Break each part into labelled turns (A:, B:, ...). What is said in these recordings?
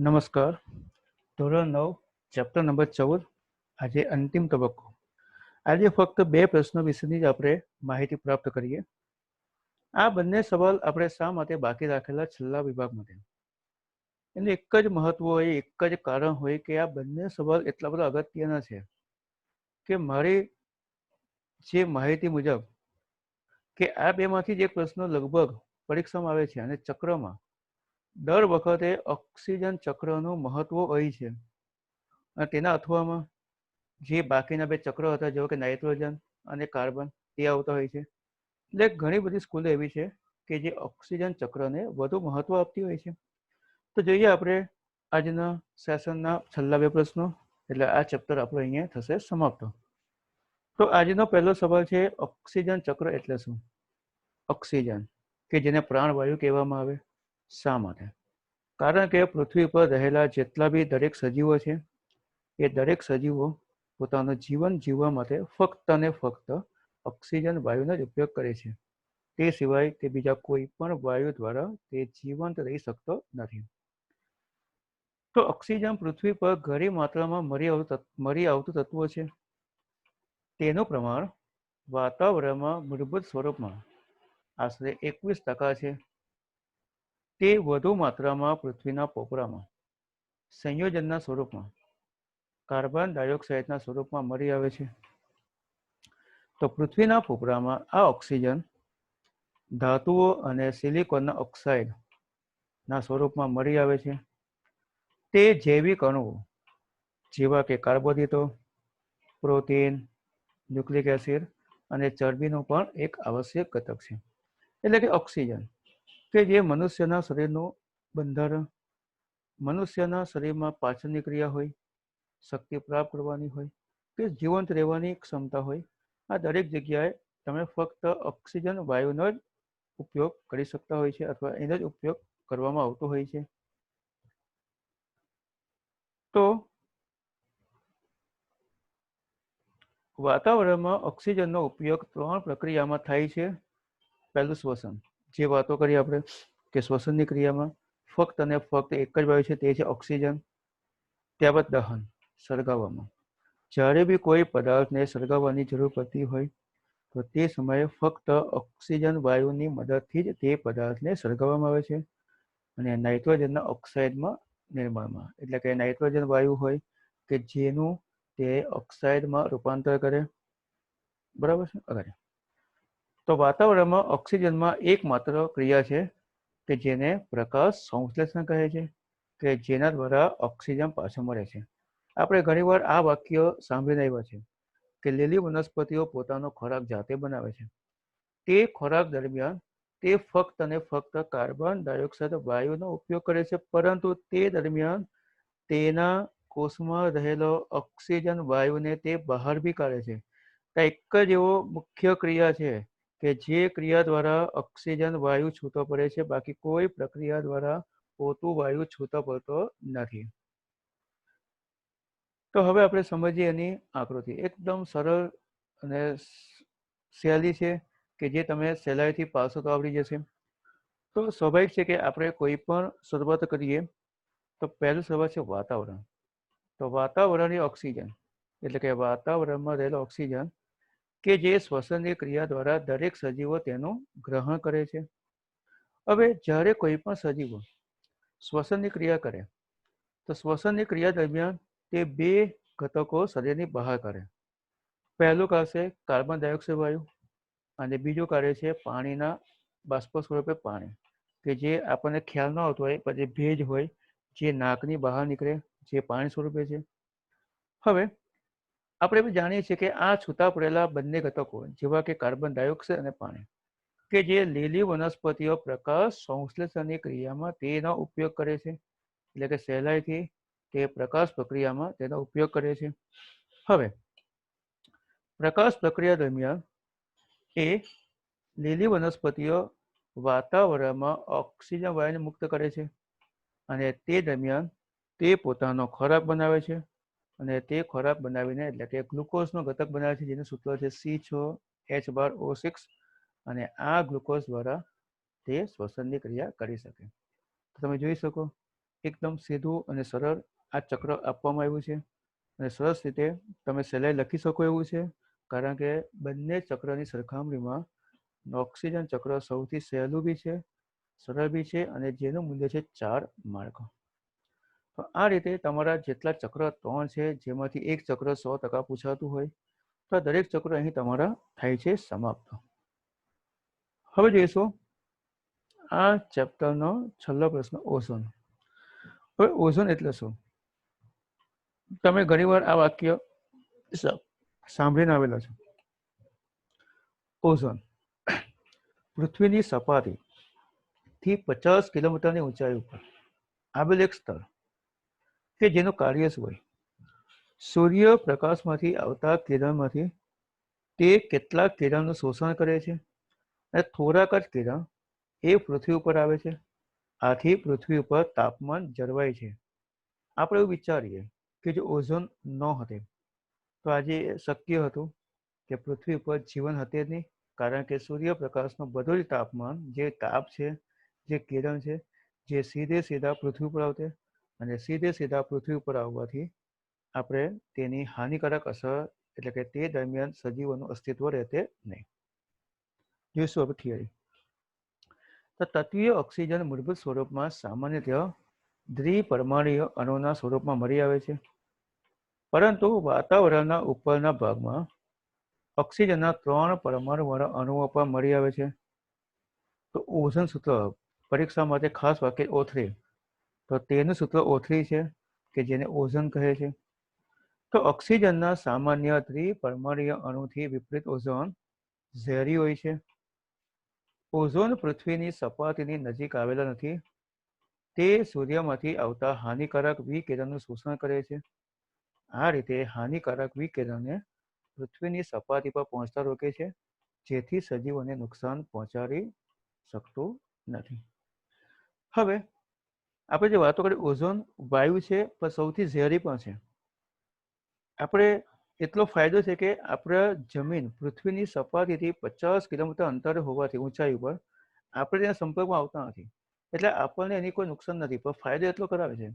A: નમસ્કાર. ધોરણ 9 chapter number 14 આજે અંતિમ તબક્કો. આજે ફક્ત 2 પ્રશ્નો વિશેની જ આપણે માહિતી પ્રાપ્ત કરીએ. આ બંને સવાલ આપણે શા માટે બાકી રાખેલા છેલ્લા વિભાગ માટે? એનું એક જ મહત્વ હોય, એક જ કારણ હોય કે આ બંને સવાલ એટલા બધા અગત્યના છે કે મારી જે માહિતી મુજબ કે આ બેમાંથી જ એક પ્રશ્ન લગભગ પરીક્ષામાં આવે છે અને ચક્રમાં દર વખતે ઓક્સિજન ચક્રનું મહત્વ હોય છે અને તેના અથવામાં જે બાકીના 2 ચક્રો હતા જેવો કે નાઇટ્રોજન અને કાર્બન તે આવતા હોય છે. એટલે ઘણી બધી સ્કૂલો એવી છે કે જે ઓક્સિજન ચક્રને વધુ મહત્વ આપતી હોય છે. તો જોઈએ આપણે આજના સેશનના છેલ્લા 2 પ્રશ્નો. એટલે આ ચેપ્ટર આપણો અહીંયા થશે સમાપ્ત. તો આજનો પહેલો સવાલ છે, ઓક્સિજન ચક્ર એટલે શું? ઓક્સિજન કે જેને પ્રાણવાયુ કહેવામાં આવે, શા માટે? કારણ કે પૃથ્વી પર રહેલા જેટલા બી દરેક સજીવો છે એ દરેક સજીવો પોતાનું જીવન જીવવા માટે ફક્ત અને ફક્ત ઓક્સિજન વાયુનો જ ઉપયોગ કરે છે. તે સિવાય તે બીજા કોઈ પણ વાયુ દ્વારા તે જીવંત રહી શકતો નથી. તો ઓક્સિજન પૃથ્વી પર ઘણી માત્રામાં મળી આવતું તત્વ છે. તેનું પ્રમાણ વાતાવરણમાં મૂળભૂત સ્વરૂપમાં આશરે 21% છે. તે વધુ માત્રામાં પૃથ્વીના પોપડામાં સંયોજનના સ્વરૂપમાં કાર્બન ડાયોક્સાઇડના સ્વરૂપમાં મળી આવે છે. તો પૃથ્વીના પોપડામાં આ ઓક્સિજન ધાતુઓ અને સિલિકોનના ઓક્સાઇડના સ્વરૂપમાં મળી આવે છે. તે જૈવિક અણુઓ જેવા કે કાર્બોદિતો, પ્રોટીન, ન્યુક્લિક એસિડ અને ચરબીનું પણ એક આવશ્યક ઘટક છે. એટલે કે ઓક્સિજન કે જે મનુષ્યના શરીરનું બંધારણ, મનુષ્યના શરીરમાં પાચનની ક્રિયા હોય, શક્તિ પ્રાપ્ત કરવાની હોય કે જીવંત રહેવાની ક્ષમતા હોય, આ દરેક જગ્યાએ તમે ફક્ત ઓક્સિજન વાયુનો જ ઉપયોગ કરી શકતા હોય છે અથવા એનો જ ઉપયોગ કરવામાં આવતો હોય છે. તો વાતાવરણમાં ઓક્સિજનનો ઉપયોગ 3 પ્રક્રિયામાં થાય છે. પહેલું શ્વસન, જે વાતો કરી આપણે કે શ્વસનની ક્રિયામાં ફક્ત અને ફક્ત એક જ વાયુ છે, તે છે ઓક્સિજન. ત્યારબાદ દહન, સળગાવવામાં. જ્યારે બી કોઈ પદાર્થને સળગાવવાની જરૂર પડતી હોય તો તે સમયે ફક્ત ઓક્સિજન વાયુની મદદથી જ તે પદાર્થને સળગાવવામાં આવે છે. અને નાઇટ્રોજનના ઓક્સાઇડમાં નિર્માણમાં, એટલે કે નાઇટ્રોજન વાયુ હોય કે જેનું તે ઓક્સાઇડમાં રૂપાંતર કરે. બરાબર છે? અગર તો વાતાવરણમાં ઓક્સિજનમાં એકમાત્ર ક્રિયા છે કે જેને પ્રકાશ સંશ્લેષણ કહે છે, કે જેના દ્વારા ઓક્સિજન પાછો મળે છે. આપણે ઘણીવાર આ વાક્ય સાંભળીને આવ્યા છે કે લીલી વનસ્પતિઓ પોતાનો ખોરાક જાતે બનાવે છે. તે ખોરાક દરમિયાન તે ફક્ત અને ફક્ત કાર્બન ડાયોક્સાઇડ વાયુનો ઉપયોગ કરે છે, પરંતુ તે દરમિયાન તેના કોષમાં રહેલો ઓક્સિજન વાયુને તે બહાર બી કાઢે છે. એક જ એવો મુખ્ય ક્રિયા છે કે જે ક્રિયા દ્વારા ઓક્સિજન વાયુ છૂટો પડે છે, બાકી કોઈ પ્રક્રિયા દ્વારા પોતું વાયુ છૂટો પડતો નથી. તો હવે આપણે સમજીએ એની આકૃતિ. એકદમ સરળ અને સહેલી છે કે જે તમે સહેલાઈથી પાસો તો આવડી જશે. તો સ્વાભાવિક છે કે આપણે કોઈ પણ શરૂઆત કરીએ તો પહેલું શરૂઆત છે વાતાવરણ. તો વાતાવરણીય ઓક્સિજન એટલે કે વાતાવરણમાં રહેલો ઓક્સિજન કે જે શ્વસનની ક્રિયા દ્વારા દરેક સજીવો તેનું ગ્રહણ કરે છે. હવે જ્યારે કોઈ પણ સજીવો શ્વસનની ક્રિયા કરે તો શ્વસનની ક્રિયા દરમિયાન તે 2 ઘટકો શરીરની બહાર કાઢે. પહેલું કાઢશે કાર્બન ડાયોક્સાઇડ વાયુ અને બીજું કાઢે છે પાણીના બાષ્પ સ્વરૂપે પાણી, કે જે આપણને ખ્યાલ ન આવતો હોય પછી ભેજ હોય જે નાકની બહાર નીકળે, જે પાણી સ્વરૂપે છે. હવે આપણે જાણીએ છીએ કે આ છૂટા પડેલા બંને ઘટકો જેવા કે કાર્બન ડાયોક્સાઇડ અને પાણી કે જે લીલી વનસ્પતિઓ પ્રકાશ સંશ્લેષણની ક્રિયામાં તેનો ઉપયોગ કરે છે, એટલે કે સહેલાઈથી તે પ્રકાશ પ્રક્રિયામાં તેનો ઉપયોગ કરે છે. હવે પ્રકાશ પ્રક્રિયા દરમિયાન એ લીલી વનસ્પતિઓ વાતાવરણમાં ઓક્સિજન વાયુને મુક્ત કરે છે અને તે દરમિયાન તે પોતાનો ખોરાક બનાવે છે અને તે ખોરાક બનાવીને એટલે કે ગ્લુકોઝનો ઘટક બનાવે છે, જેનું સૂત્ર છે C6H12O6 અને આ ગ્લુકોઝ દ્વારા તે શ્વસનની ક્રિયા કરી શકે. તો તમે જોઈ શકો એકદમ સીધું અને સરળ આ ચક્ર આપવામાં આવ્યું છે અને સરસ રીતે તમે સહેલાઈ લખી શકો એવું છે, કારણ કે બંને ચક્રની સરખામણીમાં ઓક્સિજન ચક્ર સૌથી સહેલું બી છે, સરળ બી છે અને જેનું મૂલ્ય છે 4 માર્ક. તો આ રીતે તમારા જેટલા ચક્ર 3 છે, જેમાંથી એક ચક્ર 100% પૂછાતું હોય, તો દરેક ચક્ર અહીં તમારા થાય છે સમાપ્ત. હવે જોઈશું આ ચેપ્ટરનો છેલ્લો પ્રશ્ન, ઓઝોન. હવે ઓઝોન એટલે શું? તમે ઘણીવાર આ વાક્ય સાંભળીને આવેલા છો. ઓઝોન પૃથ્વીની સપાટીથી 50 કિલોમીટરની ઊંચાઈ ઉપર આવેલ એક સ્તર કે જેનું કાર્ય શું હોય? સૂર્યપ્રકાશમાંથી આવતા કિરણમાંથી તે કેટલાક કિરણનું શોષણ કરે છે અને થોડાક જ કિરણ એ પૃથ્વી ઉપર આવે છે. આથી પૃથ્વી ઉપર તાપમાન જળવાય છે. આપણે એવું વિચારીએ કે જો ઓઝોન ન હતે તો આજે શક્ય હતું કે પૃથ્વી ઉપર જીવન હતે જ નહીં, કારણ કે સૂર્યપ્રકાશનું બધું જ તાપમાન, જે તાપ છે, જે કિરણ છે, જે સીધા પૃથ્વી ઉપર આવતે અને સીધા પૃથ્વી ઉપર આવવાથી આપણે તેની હાનિકારક અસર, એટલે કે તે દરમિયાન સજીવોનું અસ્તિત્વ રહેતે નહીં. જોઈશું હવે થિયરી. તો તત્વીય ઓક્સિજન મૂળભૂત સ્વરૂપમાં સામાન્યતઃ દ્વિપરમાણુય અણુના સ્વરૂપમાં મળી આવે છે, પરંતુ વાતાવરણના ઉપરના ભાગમાં ઓક્સિજનના 3 પરમાણુવાળા અણુઓ પણ મળી આવે છે. તો ઓઝોન સૂત્ર પરીક્ષા માટે ખાસ વાક્ય O3, તો તેનું સૂત્ર O3 છે કે જેને ઓઝોન કહે છે. તો ઓક્સિજનના સામાન્ય દ્વિપરમાણુય અણુથી વિપરીત ઓઝોન ઝેરી હોય છે. ઓઝોન પૃથ્વીની સપાટીની નજીક આવેલા નથી. તે સૂર્યમાંથી આવતા હાનિકારક વિકિરણનું શોષણ કરે છે. આ રીતે હાનિકારક વિકિરણને પૃથ્વીની સપાટી પર પહોંચતા રોકે છે, જેથી સજીવોને નુકસાન પહોંચાડી શકતું નથી. હવે આપણે જે વાતો કરી, ઓઝોન વાયુ છે પણ સૌથી ઝેરી પણ છે. આપણે એટલો ફાયદો છે કે આપણા જમીન પૃથ્વીની સપાટીથી 50 કિલોમીટર અંતરે હોવાથી ઊંચાઈ ઉપર આપણે તેના સંપર્કમાં આવતા નથી, એટલે આપણને એની કોઈ નુકસાન નથી. પણ ફાયદો એટલો કરાવે છે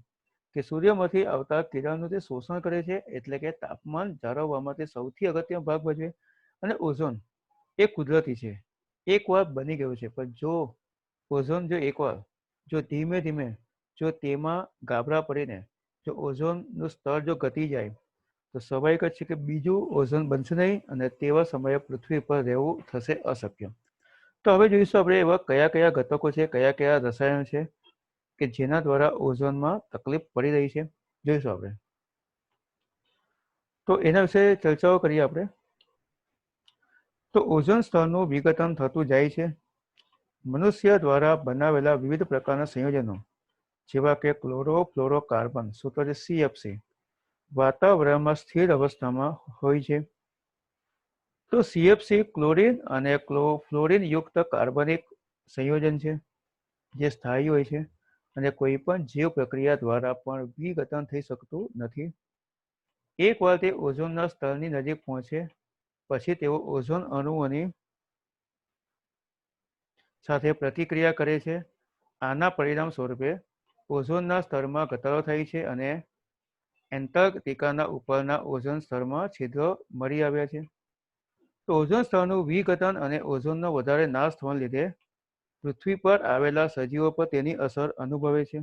A: કે સૂર્યમાંથી આવતા કિરણનું તે શોષણ કરે છે, એટલે કે તાપમાન જાળવવામાં તે સૌથી અગત્યનો ભાગ ભજવે. અને ઓઝોન એ કુદરતી છે, એકવાર બની ગયું છે, પણ જો ઓઝોન એકવાર ધીમે ધીમે જો તેમાં ગાબડા પડીને જો ઓઝોનનું સ્તર જો ઘટી જાય તો સ્વાભાવિક જ છે કે બીજું ઓઝોન બનશે નહીં અને તેવા સમયે પૃથ્વી પર રહેવું થશે અશક્ય. તો હવે જોઈશું આપણે એવા કયા કયા ઘટકો છે, કયા કયા રસાયણ છે કે જેના દ્વારા ઓઝોનમાં તકલીફ પડી રહી છે, જોઈશું આપણે. તો એના વિશે ચર્ચાઓ કરીએ આપણે. તો ઓઝોન સ્તરનું વિઘટન થતું જાય છે. મનુષ્ય દ્વારા બનાવેલા વિવિધ પ્રકારના સંયોજનો જેવા કે ક્લોરોફ્લોરોકાર્બન, સૂત્ર છે CFC, વાતાવરણમાં સ્થિર અવસ્થામાં હોય છે. તો CFC ક્લોરીન અને ફ્લોરીન યુક્ત કાર્બનિક સંયોજન છે, જે સ્થાયી હોય છે અને કોઈ પણ જીવ પ્રક્રિયા દ્વારા પણ વિઘટન થઈ શકતું નથી. એકવાર તે ઓઝોનના સ્તરની નજીક પહોંચે પછી તેઓ ઓઝોન અણુઓની સાથે પ્રતિક્રિયા કરે છે. આના પરિણામ સ્વરૂપે ઓઝોનના સ્તરમાં ઘટાડો થાય છે અને એન્ટાર્કટિકાના ઉપરના ઓઝોન સ્તરમાં છિદ્રો મળી આવ્યા છે. તો ઓઝોન સ્તરનું વિઘટન અને ઓઝોનનો વધારે નાશ થવાને લીધે પૃથ્વી પર આવેલા સજીવો પર તેની અસર અનુભવે છે.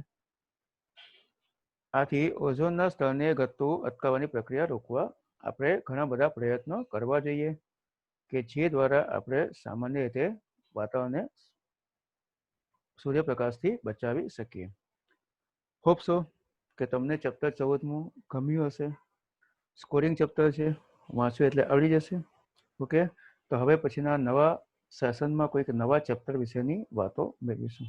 A: આથી ઓઝોનના સ્તરને ઘટતું અટકાવવાની પ્રક્રિયા રોકવા આપણે ઘણા બધા પ્રયત્નો કરવા જોઈએ, કે જે દ્વારા આપણે સામાન્ય રીતે વાતાવરણને સૂર્યપ્રકાશથી બચાવી શકીએ. હોપ સો કે તમને ચેપ્ટર 14મું ગમ્યું હશે. સ્કોરિંગ ચેપ્ટર છે, વાંચવું એટલે આવડી જશે. ઓકે, તો હવે પછીના નવા સેશનમાં કોઈક નવા ચેપ્ટર વિશેની વાતો મેળવીશું.